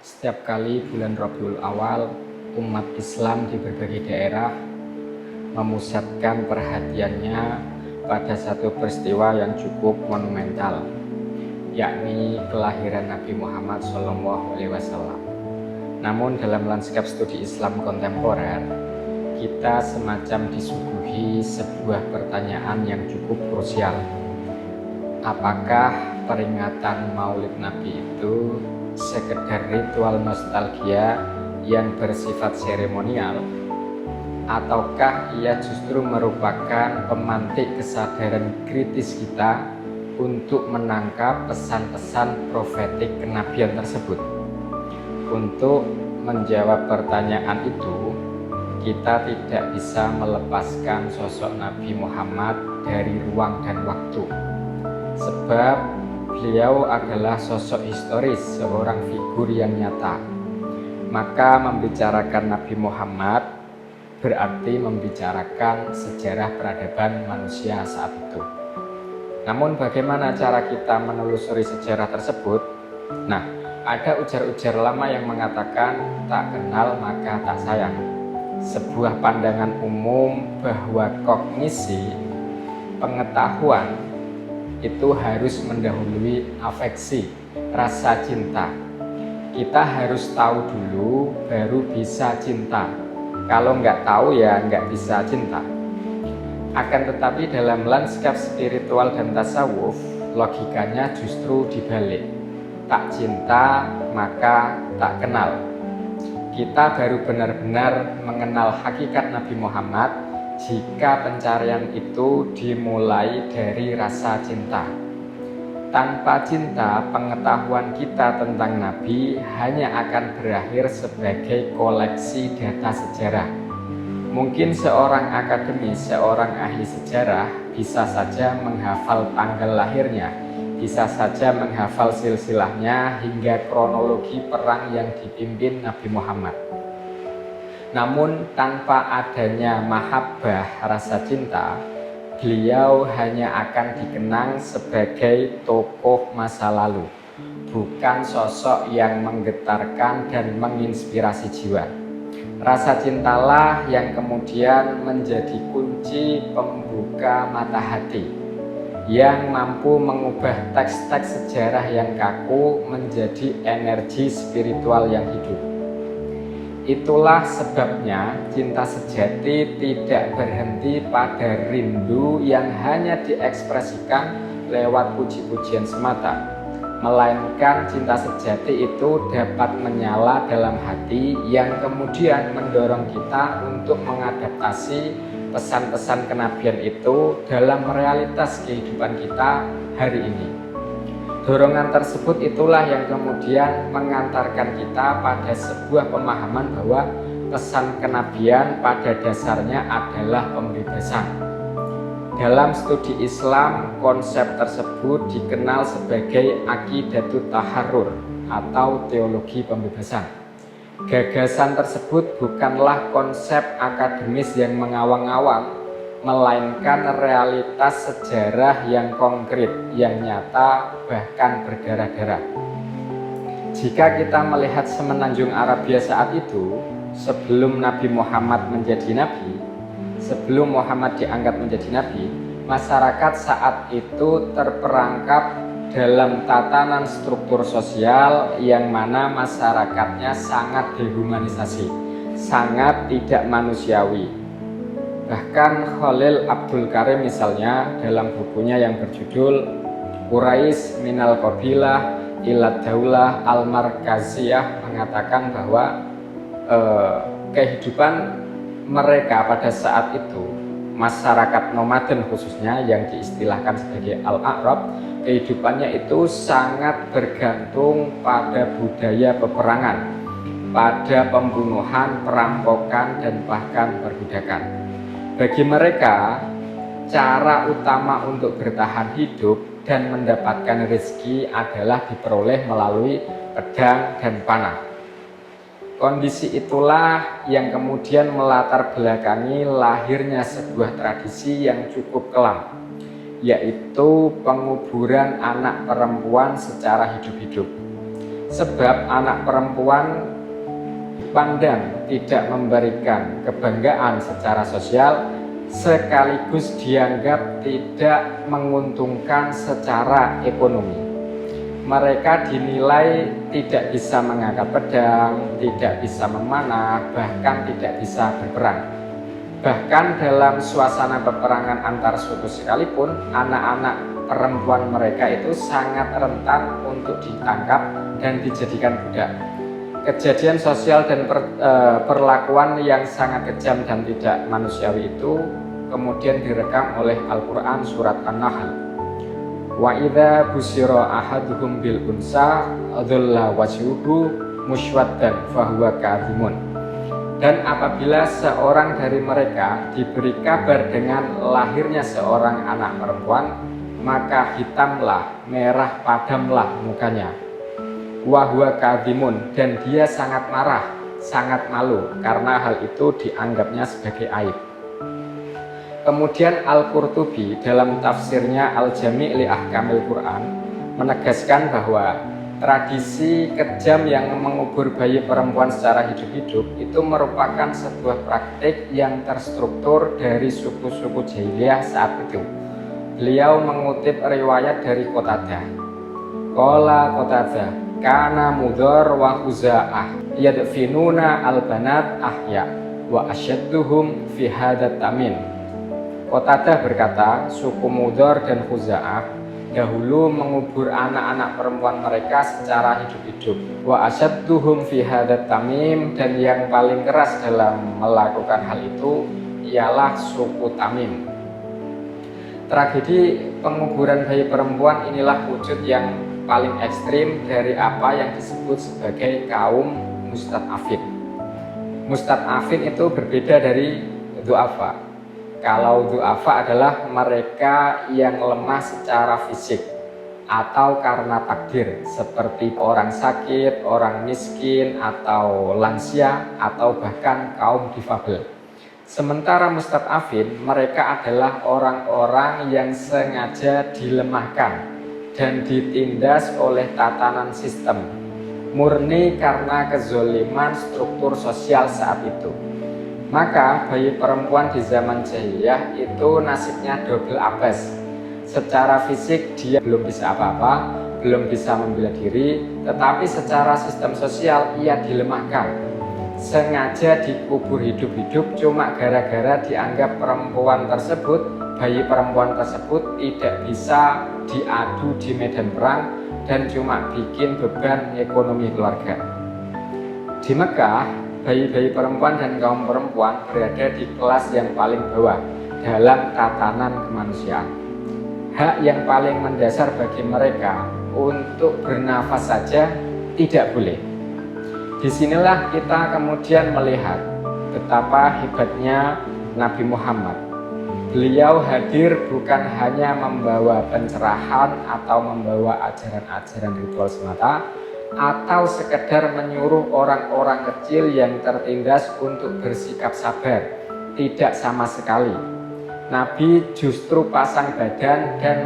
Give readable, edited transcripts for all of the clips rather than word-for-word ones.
Setiap kali bulan Rabiul Awal, umat Islam di berbagai daerah memusatkan perhatiannya pada satu peristiwa yang cukup monumental, yakni kelahiran Nabi Muhammad SAW. Namun dalam lanskap studi Islam kontemporer, kita semacam disuguhi sebuah pertanyaan yang cukup krusial. Apakah peringatan Maulid Nabi itu sekedar ritual nostalgia yang bersifat seremonial, ataukah ia justru merupakan pemantik kesadaran kritis kita untuk menangkap pesan-pesan profetik kenabian tersebut? Untuk menjawab pertanyaan itu, kita tidak bisa melepaskan sosok Nabi Muhammad dari ruang dan waktu, sebab beliau adalah sosok historis, seorang figur yang nyata. Maka membicarakan Nabi Muhammad berarti membicarakan sejarah peradaban manusia saat itu. Namun bagaimana cara kita menelusuri sejarah tersebut? Nah, ada ujar-ujar lama yang mengatakan tak kenal maka tak sayang. Sebuah pandangan umum bahwa kognisi, pengetahuan itu harus mendahului afeksi, rasa cinta. Kita harus tahu dulu baru bisa cinta. Kalau nggak tahu ya nggak bisa cinta. Akan tetapi dalam lanskap spiritual dan tasawuf, logikanya justru dibalik. Tak cinta maka tak kenal. Kita baru benar-benar mengenal hakikat Nabi Muhammad jika pencarian itu dimulai dari rasa cinta. Tanpa cinta, pengetahuan kita tentang Nabi hanya akan berakhir sebagai koleksi data sejarah. Mungkin seorang akademis, seorang ahli sejarah bisa saja menghafal tanggal lahirnya, bisa saja menghafal silsilahnya hingga kronologi perang yang dipimpin Nabi Muhammad. Namun tanpa adanya mahabbah, rasa cinta, beliau hanya akan dikenang sebagai tokoh masa lalu, bukan sosok yang menggetarkan dan menginspirasi jiwa. Rasa cintalah yang kemudian menjadi kunci pembuka mata hati, yang mampu mengubah teks-teks sejarah yang kaku menjadi energi spiritual yang hidup. Itulah sebabnya cinta sejati tidak berhenti pada rindu yang hanya diekspresikan lewat puji-pujian semata, melainkan cinta sejati itu dapat menyala dalam hati yang kemudian mendorong kita untuk mengadaptasi pesan-pesan kenabian itu dalam realitas kehidupan kita hari ini. Dorongan tersebut itulah yang kemudian mengantarkan kita pada sebuah pemahaman bahwa pesan kenabian pada dasarnya adalah pembebasan. Dalam studi Islam, konsep tersebut dikenal sebagai aqidatut taharrur atau teologi pembebasan. Gagasan tersebut bukanlah konsep akademis yang mengawang-awang, melainkan realitas sejarah yang konkret, yang nyata, bahkan berdarah-darah. Jika kita melihat semenanjung Arabia saat itu, sebelum Nabi Muhammad menjadi nabi, sebelum Muhammad diangkat menjadi nabi, masyarakat saat itu terperangkap dalam tatanan struktur sosial yang mana masyarakatnya sangat dehumanisasi, sangat tidak manusiawi. Bahkan Khalil Abdul Karim misalnya dalam bukunya yang berjudul Quraisy Minal Qabilah ila Daulah Al-Markaziyah mengatakan bahwa kehidupan mereka pada saat itu, masyarakat nomaden khususnya yang diistilahkan sebagai Al-A'rab, kehidupannya itu sangat bergantung pada budaya peperangan, pada pembunuhan, perampokan, dan bahkan perbudakan. Bagi mereka, cara utama untuk bertahan hidup dan mendapatkan rezeki adalah diperoleh melalui pedang dan panah. Kondisi itulah yang kemudian melatar belakangi lahirnya sebuah tradisi yang cukup kelam, yaitu penguburan anak perempuan secara hidup-hidup. Sebab anak perempuan pandang tidak memberikan kebanggaan secara sosial, sekaligus dianggap tidak menguntungkan secara ekonomi. Mereka dinilai tidak bisa mengangkat pedang, tidak bisa memanah, bahkan tidak bisa berperang. Bahkan dalam suasana peperangan antar suku sekalipun, anak-anak perempuan mereka itu sangat rentan untuk ditangkap dan dijadikan budak. Kejadian sosial dan perlakuan yang sangat kejam dan tidak manusiawi itu kemudian direkam oleh Al-Quran surat An-Nahl. Wa idza busyira ahaduhum bil unsa dhalla wajhuhu muswaddan fahuwa kadhimun. Dan apabila seorang dari mereka diberi kabar dengan lahirnya seorang anak perempuan, maka hitamlah, merah padamlah mukanya. Wa huwa kadhimun, dan dia sangat marah, sangat malu karena hal itu dianggapnya sebagai aib. Kemudian Al-Qurtubi dalam tafsirnya Al-Jami' li Ahkamil Quran menegaskan bahwa tradisi kejam yang mengubur bayi perempuan secara hidup-hidup itu merupakan sebuah praktik yang terstruktur dari suku-suku jahiliyah saat itu. Beliau mengutip riwayat dari Qatadah. Qala Qatadah, kana Mudhar wa Khuza'ah yadfinuna al-banat ahya wa asyadduhum fi hadat tamin. Qatadah berkata, suku Mudhar dan Khuza'ah dahulu mengubur anak-anak perempuan mereka secara hidup-hidup. Wa asyadduhum fi hadat tamim, dan yang paling keras dalam melakukan hal itu ialah suku Tamim. Tragedi penguburan bayi perempuan inilah wujud yang paling ekstrim dari apa yang disebut sebagai kaum mustad'afin. Mustad'afin itu berbeda dari du'afa. Kalau du'afa adalah mereka yang lemah secara fisik atau karena takdir, seperti orang sakit, orang miskin, atau lansia, atau bahkan kaum difabel. Sementara mustad'afin, mereka adalah orang-orang yang sengaja dilemahkan dan ditindas oleh tatanan sistem, murni karena kezoliman struktur sosial saat itu. Maka bayi perempuan di zaman jahiliyah itu nasibnya double apes. Secara fisik dia belum bisa apa-apa, belum bisa membela diri, tetapi secara sistem sosial ia dilemahkan. Sengaja dikubur hidup-hidup cuma gara-gara dianggap bayi perempuan tersebut tidak bisa diadu di medan perang dan cuma bikin beban ekonomi keluarga. Di Mekah, bayi-bayi perempuan dan kaum perempuan berada di kelas yang paling bawah dalam tatanan kemanusiaan. Hak yang paling mendasar bagi mereka untuk bernafas saja tidak boleh. Disinilah kita kemudian melihat betapa hebatnya Nabi Muhammad. Beliau hadir bukan hanya membawa pencerahan atau membawa ajaran-ajaran ritual semata, atau sekedar menyuruh orang-orang kecil yang tertindas untuk bersikap sabar. Tidak sama sekali. Nabi justru pasang badan dan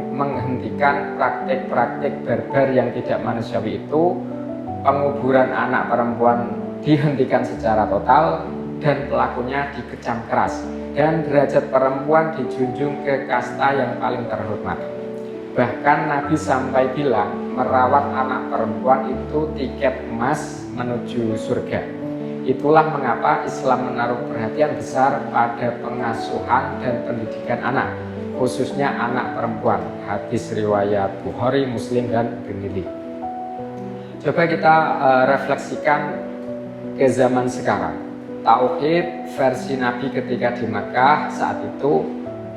menghentikan praktik-praktik barbar yang tidak manusiawi itu. Penguburan anak perempuan dihentikan secara total dan pelakunya dikecam keras, dan derajat perempuan dijunjung ke kasta yang paling terhormat. Bahkan Nabi sampai bilang merawat anak perempuan itu tiket emas menuju surga. Itulah mengapa Islam menaruh perhatian besar pada pengasuhan dan pendidikan anak, khususnya anak perempuan. Hadis riwayat Bukhari, Muslim, dan Tirmidzi. Coba kita refleksikan ke zaman sekarang. Tauhid versi Nabi ketika di Makkah saat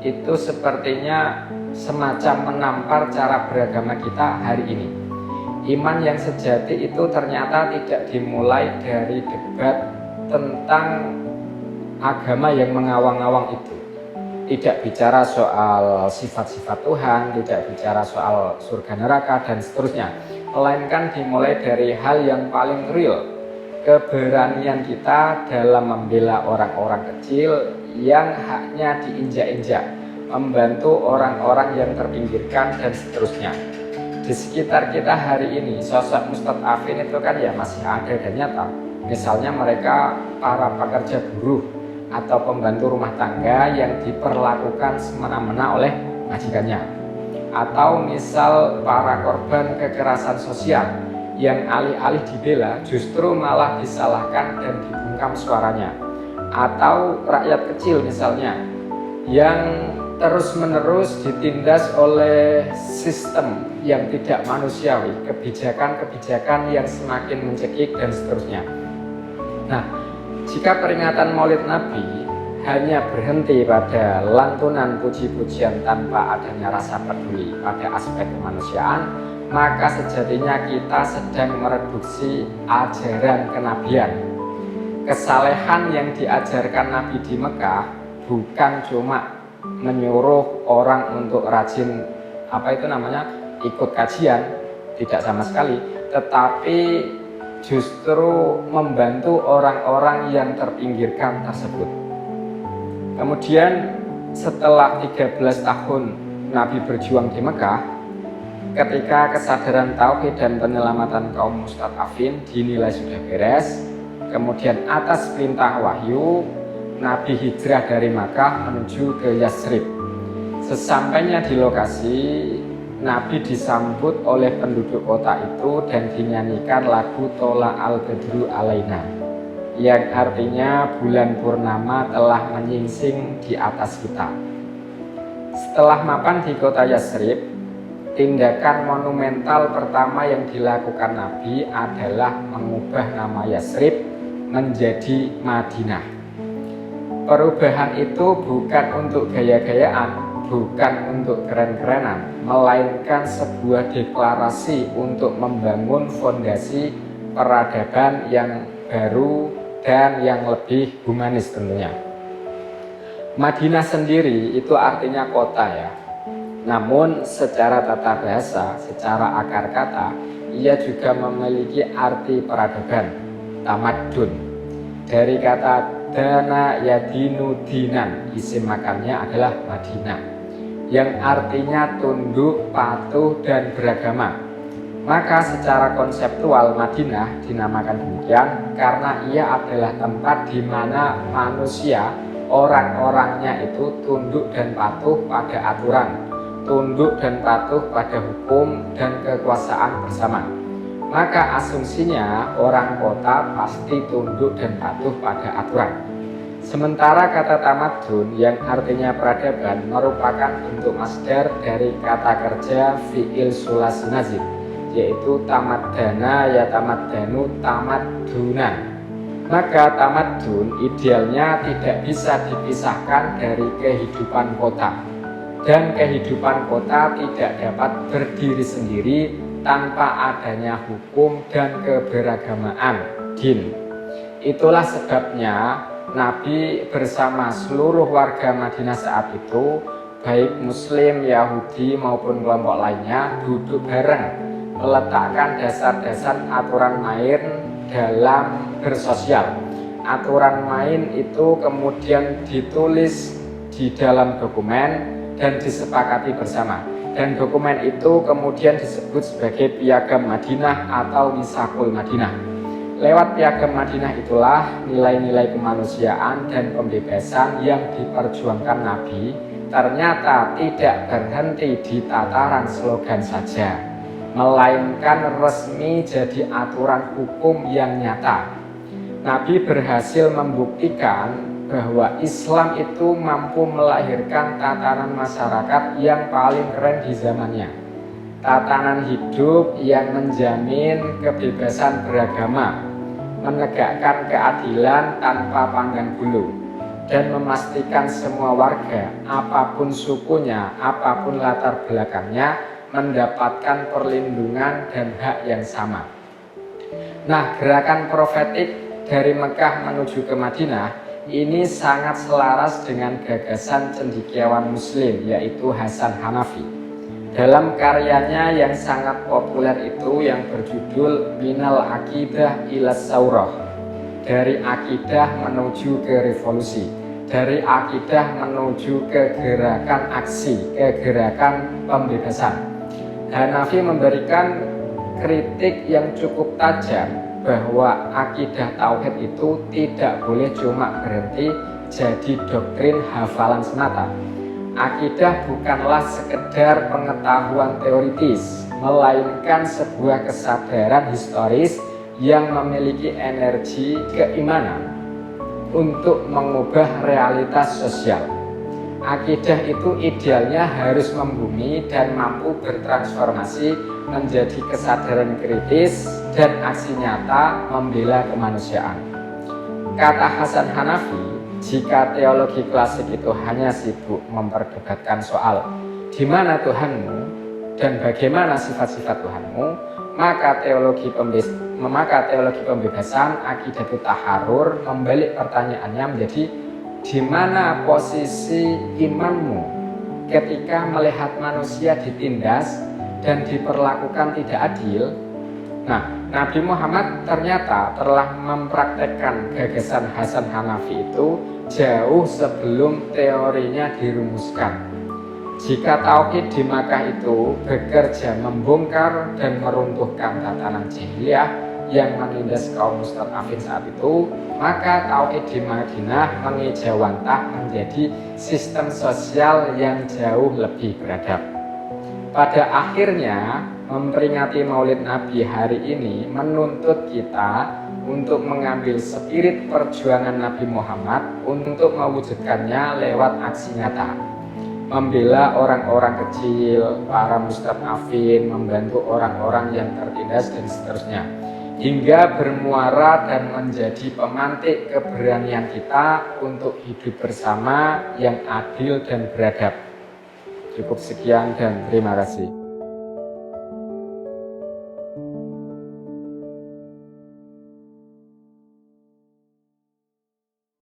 itu sepertinya semacam menampar cara beragama kita hari ini. Iman yang sejati itu ternyata tidak dimulai dari debat tentang agama yang mengawang-awang itu. Tidak bicara soal sifat-sifat Tuhan, tidak bicara soal surga neraka dan seterusnya, melainkan dimulai dari hal yang paling real, keberanian kita dalam membela orang-orang kecil yang haknya diinjak-injak, membantu orang-orang yang terpinggirkan dan seterusnya. di sekitar kita hari ini sosok mustad'afin itu kan ya masih ada dan nyata. Misalnya mereka para pekerja buruh atau pembantu rumah tangga yang diperlakukan semena-mena oleh majikannya, atau misal para korban kekerasan sosial yang alih-alih dibela justru malah disalahkan dan dibungkam suaranya, atau rakyat kecil misalnya yang terus-menerus ditindas oleh sistem yang tidak manusiawi, kebijakan-kebijakan yang semakin mencekik dan seterusnya. Nah, jika peringatan Maulid Nabi hanya berhenti pada lantunan puji-pujian tanpa adanya rasa peduli pada aspek kemanusiaan, maka sejatinya kita sedang mereduksi ajaran kenabian. Kesalehan yang diajarkan Nabi di Mekah bukan cuma menyuruh orang untuk rajin ikut kajian, tidak sama sekali, tetapi justru membantu orang-orang yang terpinggirkan tersebut. Kemudian setelah 13 tahun Nabi berjuang di Mekah, ketika kesadaran tauhid dan penyelamatan kaum mustad'afin dinilai sudah beres, kemudian atas perintah wahyu Nabi hijrah dari Makkah menuju ke Yasrib. Sesampainya di lokasi, Nabi disambut oleh penduduk kota itu dan dinyanyikan lagu Tola al-Badru alaina, yang artinya bulan purnama telah menyingsing di atas kita. Setelah mapan di kota Yasrib, tindakan monumental pertama yang dilakukan Nabi adalah mengubah nama Yasrib menjadi Madinah. Perubahan itu bukan untuk gaya-gayaan, bukan untuk keren-kerenan, melainkan sebuah deklarasi untuk membangun fondasi peradaban yang baru dan yang lebih humanis tentunya. Madinah sendiri itu artinya kota ya. Namun secara tata bahasa, secara akar kata, ia juga memiliki arti peradaban, tamadun. Dari kata dana yadinu dinan, isim makannya adalah Madinah, yang artinya tunduk, patuh, dan beragama. Maka secara konseptual Madinah dinamakan demikian karena ia adalah tempat di mana manusia, orang-orangnya itu tunduk dan patuh pada aturan, tunduk dan patuh pada hukum dan kekuasaan bersama. Maka asumsinya orang kota pasti tunduk dan patuh pada aturan. Sementara kata tamadun yang artinya peradaban merupakan bentuk masdar dari kata kerja fi'il sulasi nazib, yaitu tamaddana ya tamaddanu tamaddunan. Maka tamadun idealnya tidak bisa dipisahkan dari kehidupan kota, dan kehidupan kota tidak dapat berdiri sendiri tanpa adanya hukum dan keberagamaan din. Itulah sebabnya Nabi bersama seluruh warga Madinah saat itu, baik Muslim, Yahudi maupun kelompok lainnya, duduk bareng meletakkan dasar-dasar aturan main dalam bersosial. Aturan main itu kemudian ditulis di dalam dokumen dan disepakati bersama. Dan dokumen itu kemudian disebut sebagai Piagam Madinah atau Misakul Madinah. Lewat Piagam Madinah itulah nilai-nilai kemanusiaan dan pembebasan yang diperjuangkan Nabi ternyata tidak berhenti di tataran slogan saja, melainkan resmi jadi aturan hukum yang nyata. Nabi berhasil membuktikan bahwa Islam itu mampu melahirkan tatanan masyarakat yang paling keren di zamannya. Tatanan hidup yang menjamin kebebasan beragama, menegakkan keadilan tanpa pandang bulu, dan memastikan semua warga, apapun sukunya, apapun latar belakangnya, mendapatkan perlindungan dan hak yang sama. Nah, gerakan profetik dari Mekah menuju ke Madinah ini sangat selaras dengan gagasan cendekiawan Muslim, yaitu Hasan Hanafi. Dalam karyanya yang sangat populer itu yang berjudul Minal Aqidah ilas Saurah, dari akidah menuju ke revolusi, dari akidah menuju ke gerakan aksi, ke gerakan pembebasan. Hanafi memberikan kritik yang cukup tajam bahwa akidah tauhid itu tidak boleh cuma berhenti jadi doktrin hafalan semata. Akidah bukanlah sekedar pengetahuan teoritis, melainkan sebuah kesadaran historis yang memiliki energi keimanan untuk mengubah realitas sosial. Akidah itu idealnya harus membumi dan mampu bertransformasi menjadi kesadaran kritis dan aksi nyata membela kemanusiaan. Kata Hasan Hanafi, jika teologi klasik itu hanya sibuk memperdebatkan soal di mana Tuhanmu dan bagaimana sifat-sifat Tuhanmu, maka teologi pembebasan akidah taharur membalik pertanyaannya menjadi di mana posisi imanmu ketika melihat manusia ditindas dan diperlakukan tidak adil. Nah, Nabi Muhammad ternyata telah mempraktekkan gagasan Hasan Hanafi itu jauh sebelum teorinya dirumuskan. Jika tauhid di Makkah itu bekerja membongkar dan meruntuhkan tatanan jahiliyah yang menindas kaum mustad'afin saat itu, maka tauhid di Madinah mengejawantah menjadi sistem sosial yang jauh lebih beradab. Pada akhirnya, memperingati Maulid Nabi hari ini menuntut kita untuk mengambil spirit perjuangan Nabi Muhammad untuk mewujudkannya lewat aksi nyata. Membela orang-orang kecil, para mustad'afin, membantu orang-orang yang tertindas dan seterusnya, hingga bermuara dan menjadi pemantik keberanian kita untuk hidup bersama yang adil dan beradab. Cukup sekian dan terima kasih.